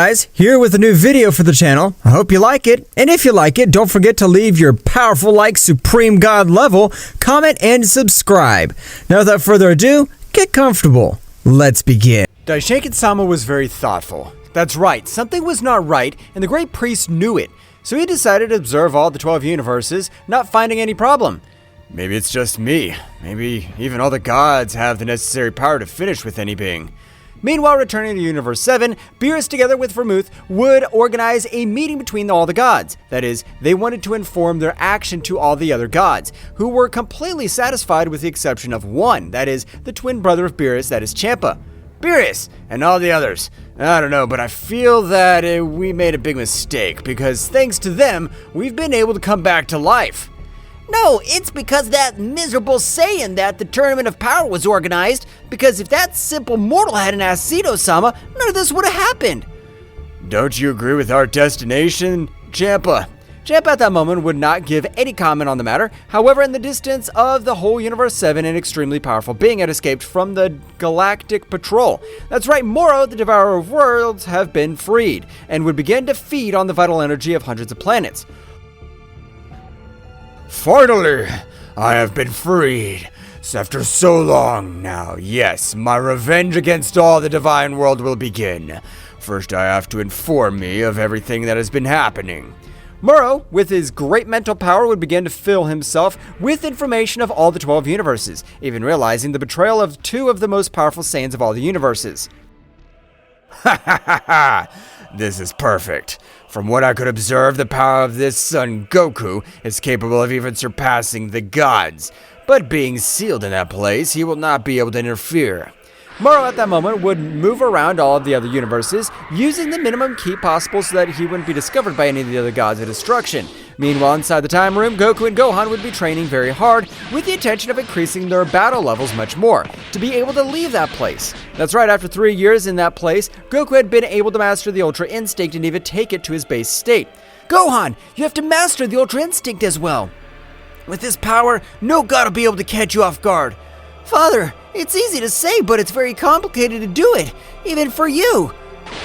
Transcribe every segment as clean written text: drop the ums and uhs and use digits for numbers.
guys, here with a new video for the channel. I hope you like it, and if you like it, don't forget to leave your powerful like Supreme God level, comment, and subscribe. Now without further ado, get comfortable. Let's begin. Daishoken-sama was very thoughtful. That's right, something was not right, and the great priest knew it. So he decided to observe all the 12 universes, not finding any problem. Maybe it's just me. Maybe even all the gods have the necessary power to finish with any being. Meanwhile, returning to Universe 7, Beerus together with Vermouth would organize a meeting between all the gods. That is, they wanted to inform their action to all the other gods, who were completely satisfied with the exception of one, that is, the twin brother of Beerus, that is Champa. Beerus and all the others. I don't know, but I feel that we made a big mistake, because thanks to them, we've been able to come back to life. No, it's because that miserable Saiyan that the Tournament of Power was organized, because if that simple mortal hadn't asked Zeno-sama, none of this would have happened. Don't you agree with our destination, Champa? Champa at that moment would not give any comment on the matter. However, in the distance of the whole Universe 7, an extremely powerful being had escaped from the Galactic Patrol. That's right, Moro, the Devourer of Worlds, have been freed, and would begin to feed on the vital energy of hundreds of planets. Finally, I have been freed. After so long now, yes, my revenge against all the divine world will begin. First, I have to inform me of everything that has been happening. Moro, with his great mental power, would begin to fill himself with information of all the 12 universes, even realizing the betrayal of two of the most powerful Saiyans of all the universes. Ha ha ha ha! This is perfect. From what I could observe, the power of this son, Goku, is capable of even surpassing the gods. But being sealed in that place, he will not be able to interfere. Moro at that moment would move around all of the other universes, using the minimum key possible so that he wouldn't be discovered by any of the other gods of destruction. Meanwhile, inside the time room, Goku and Gohan would be training very hard, with the intention of increasing their battle levels much more, to be able to leave that place. That's right, after 3 years in that place, Goku had been able to master the Ultra Instinct and even take it to his base state. Gohan, you have to master the Ultra Instinct as well. With this power, no god will be able to catch you off guard. Father, it's easy to say, but it's very complicated to do it, even for you.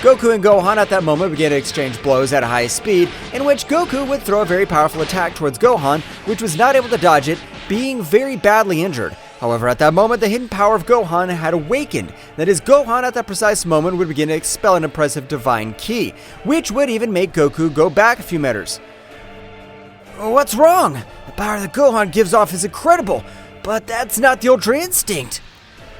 Goku and Gohan at that moment began to exchange blows at a high speed, in which Goku would throw a very powerful attack towards Gohan, which was not able to dodge it, being very badly injured. However, at that moment, the hidden power of Gohan had awakened. That is, Gohan at that precise moment would begin to expel an impressive divine ki, which would even make Goku go back a few meters. What's wrong? The power that Gohan gives off is incredible, but that's not the Ultra Instinct.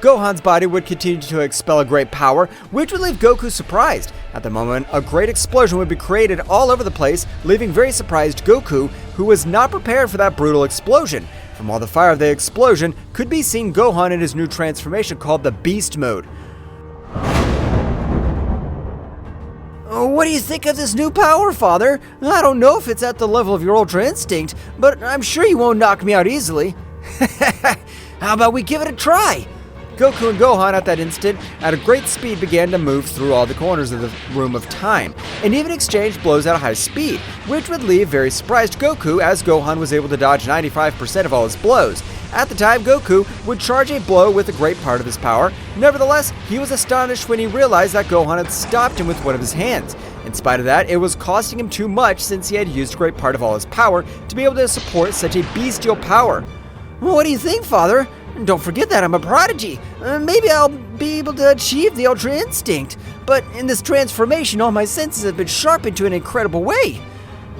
Gohan's body would continue to expel a great power, which would leave Goku surprised. At the moment, a great explosion would be created all over the place, leaving very surprised Goku, who was not prepared for that brutal explosion. From all the fire of the explosion, could be seen Gohan in his new transformation called the Beast Mode. What do you think of this new power, Father? I don't know if it's at the level of your Ultra Instinct, but I'm sure you won't knock me out easily. How about we give it a try? Goku and Gohan at that instant, at a great speed, began to move through all the corners of the Room of Time, and even exchanged blows at a high speed, which would leave very surprised Goku, as Gohan was able to dodge 95% of all his blows. At the time, Goku would charge a blow with a great part of his power. Nevertheless, he was astonished when he realized that Gohan had stopped him with one of his hands. In spite of that, it was costing him too much, since he had used a great part of all his power to be able to support such a bestial power. What do you think, Father? Don't forget that I'm a prodigy. Maybe I'll be able to achieve the Ultra Instinct, but in this transformation, all my senses have been sharpened to an incredible way.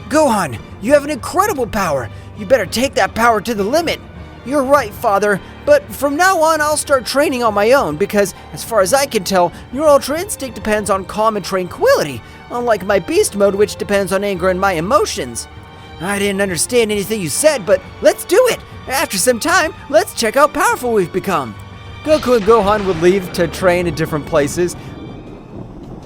Gohan, you have an incredible power. You better take that power to the limit. You're right, Father, but from now on, I'll start training on my own because, as far as I can tell, your Ultra Instinct depends on calm and tranquility, unlike my Beast Mode, which depends on anger and my emotions. I didn't understand anything you said, but let's do it! After some time, let's check how powerful we've become. Goku and Gohan would leave to train in different places.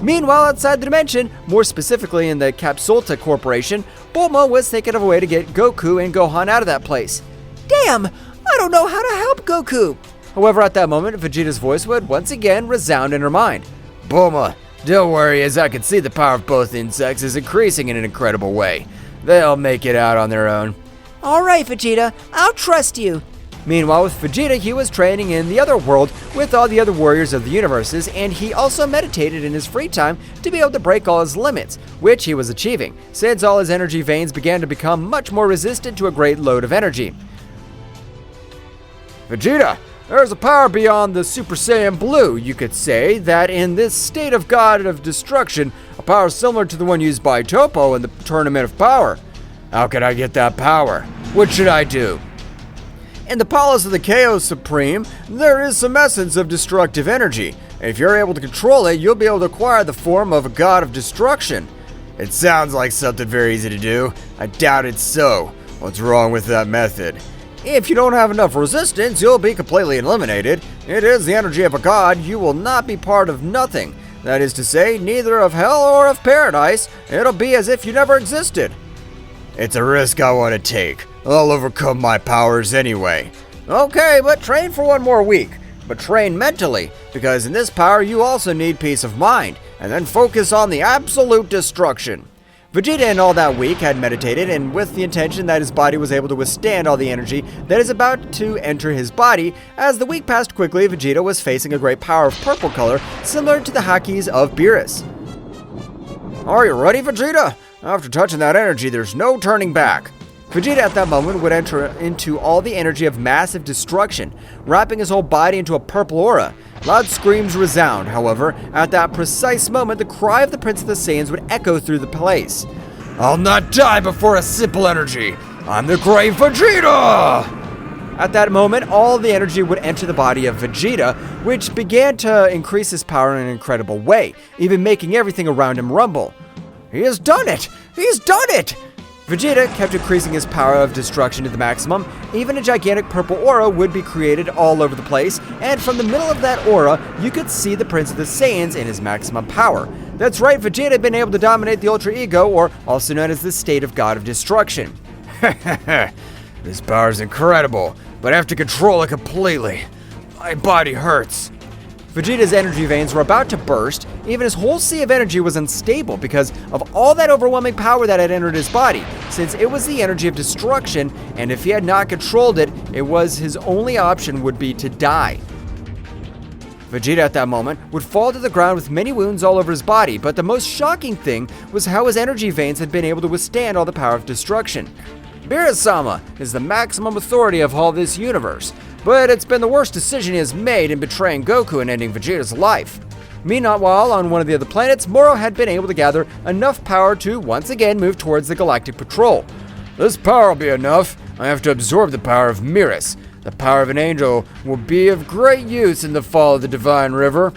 Meanwhile, outside the dimension, more specifically in the Capsulta Corporation, Bulma was thinking of a way to get Goku and Gohan out of that place. Damn! I don't know how to help Goku! However, at that moment, Vegeta's voice would once again resound in her mind. Bulma, don't worry, as I can see the power of both insects is increasing in an incredible way. They'll make it out on their own. All right, Vegeta, I'll trust you. Meanwhile, with Vegeta, he was training in the other world with all the other warriors of the universes, and he also meditated in his free time to be able to break all his limits, which he was achieving, since all his energy veins began to become much more resistant to a great load of energy. Vegeta, there's a power beyond the Super Saiyan Blue. You could say that in this state of God of Destruction, a power similar to the one used by Toppo in the Tournament of Power. How can I get that power? What should I do? In the Palace of the Chaos Supreme, there is some essence of destructive energy. If you're able to control it, you'll be able to acquire the form of a god of destruction. It sounds like something very easy to do. I doubt it's so. What's wrong with that method? If you don't have enough resistance, you'll be completely eliminated. It is the energy of a god. You will not be part of nothing. That is to say, neither of hell or of paradise. It'll be as if you never existed. It's a risk I want to take. I'll overcome my powers anyway. Okay, but train for one more week. But train mentally, because in this power you also need peace of mind, and then focus on the absolute destruction. Vegeta in all that week had meditated, and with the intention that his body was able to withstand all the energy that is about to enter his body. As the week passed quickly, Vegeta was facing a great power of purple color, similar to the Hakis of Beerus. Are you ready, Vegeta? After touching that energy, there's no turning back. Vegeta at that moment would enter into all the energy of massive destruction, wrapping his whole body into a purple aura. Loud screams resound, however. At that precise moment, the cry of the Prince of the Saiyans would echo through the place. I'll not die before a simple energy. I'm the great Vegeta! At that moment, all the energy would enter the body of Vegeta, which began to increase his power in an incredible way, even making everything around him rumble. He has done it! He's done it! Vegeta kept increasing his power of destruction to the maximum. Even a gigantic purple aura would be created all over the place, and from the middle of that aura, you could see the Prince of the Saiyans in his maximum power. That's right, Vegeta had been able to dominate the Ultra Ego, or also known as the state of God of Destruction. This power is incredible, but I have to control it completely. My body hurts. Vegeta's energy veins were about to burst. Even his whole sea of energy was unstable because of all that overwhelming power that had entered his body, since it was the energy of destruction, and if he had not controlled it, it was his only option would be to die. Vegeta at that moment would fall to the ground with many wounds all over his body, but the most shocking thing was how his energy veins had been able to withstand all the power of destruction. Beerus-sama is the maximum authority of all this universe, but it's been the worst decision he has made in betraying Goku and ending Vegeta's life. Meanwhile, on one of the other planets, Moro had been able to gather enough power to once again move towards the Galactic Patrol. This power will be enough. I have to absorb the power of Beerus. The power of an angel will be of great use in the fall of the Divine River.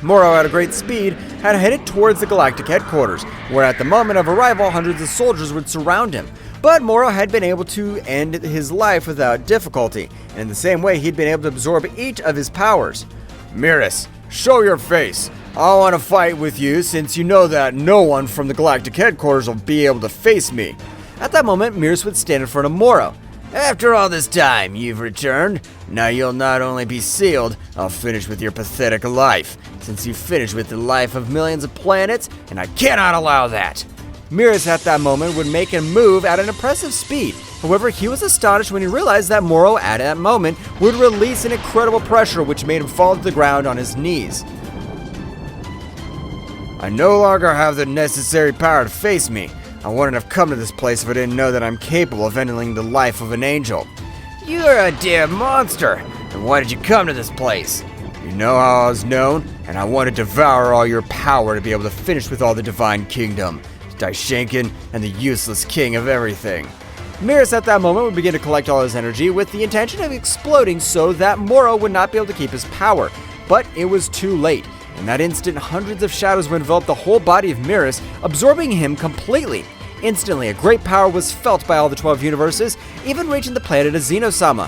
Moro, at a great speed, had headed towards the Galactic headquarters, where at the moment of arrival, hundreds of soldiers would surround him. But Moro had been able to end his life without difficulty, and in the same way, he'd been able to absorb each of his powers. Beerus, show your face. I want to fight with you since you know that no one from the Galactic headquarters will be able to face me. At that moment, Beerus would stand in front of Moro. After all this time, you've returned. Now you'll not only be sealed, I'll finish with your pathetic life, since you finished with the life of millions of planets, and I cannot allow that. Beerus at that moment would make a move at an impressive speed. However, he was astonished when he realized that Moro at that moment would release an incredible pressure which made him fall to the ground on his knees. I no longer have the necessary power to face me. I wouldn't have come to this place if I didn't know that I'm capable of ending the life of an angel. You're a damn monster! And why did you come to this place? You know how I was known, and I want to devour all your power to be able to finish with all the Divine Kingdom, Daishinken, and the useless king of everything. Beerus at that moment would begin to collect all his energy with the intention of exploding so that Moro would not be able to keep his power. But it was too late. In that instant, hundreds of shadows would envelop the whole body of Beerus, absorbing him completely. Instantly, a great power was felt by all the 12 universes, even reaching the planet of Zeno-sama.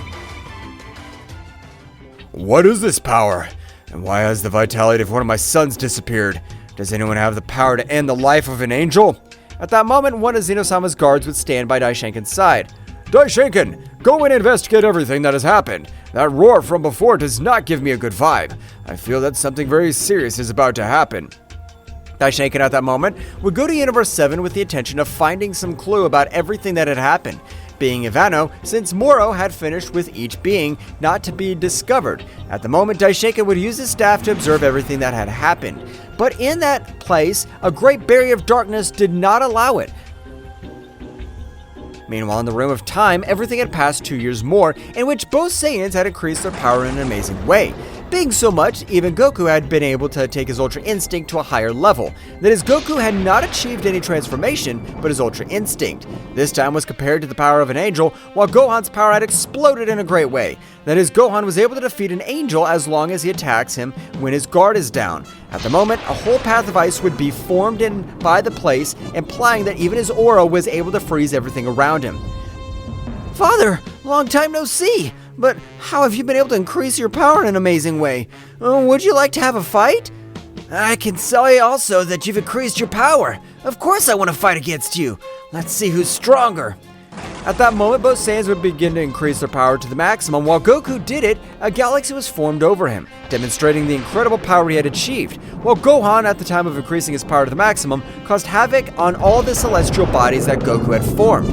What is this power? And why has the vitality of one of my sons disappeared? Does anyone have the power to end the life of an angel? At that moment, one of Zeno-sama's guards would stand by Daishinken's side. Daishinken, go and investigate everything that has happened. That roar from before does not give me a good vibe. I feel that something very serious is about to happen. Daishinken at that moment would go to Universe 7 with the intention of finding some clue about everything that had happened. being Ivano, since Moro had finished with each being not to be discovered. At the moment, Daishaka would use his staff to observe everything that had happened. But in that place, a great barrier of darkness did not allow it. Meanwhile, in the Room of Time, everything had passed 2 years more, in which both Saiyans had increased their power in an amazing way. Being so much, even Goku had been able to take his Ultra Instinct to a higher level. That is, Goku had not achieved any transformation, but his Ultra Instinct. This time was compared to the power of an angel, while Gohan's power had exploded in a great way. That is, Gohan was able to defeat an angel as long as he attacks him when his guard is down. At the moment, a whole path of ice would be formed in by the place, implying that even his aura was able to freeze everything around him. Father, long time no see! But how have you been able to increase your power in an amazing way? Would you like to have a fight? I can say also that you've increased your power. Of course I want to fight against you. Let's see who's stronger. At that moment, both Saiyans would begin to increase their power to the maximum. While Goku did it, a galaxy was formed over him, demonstrating the incredible power he had achieved. While Gohan, at the time of increasing his power to the maximum, caused havoc on all the celestial bodies that Goku had formed.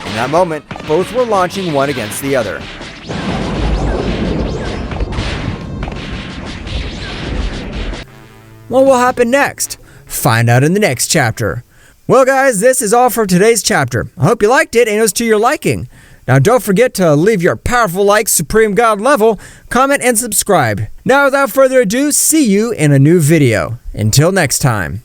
In that moment, both were launching one against the other. What will happen next? Find out in the next chapter. Well guys, this is all for today's chapter. I hope you liked it and it was to your liking. Now don't forget to leave your powerful like Supreme God level, comment and subscribe. Now without further ado, see you in a new video. Until next time.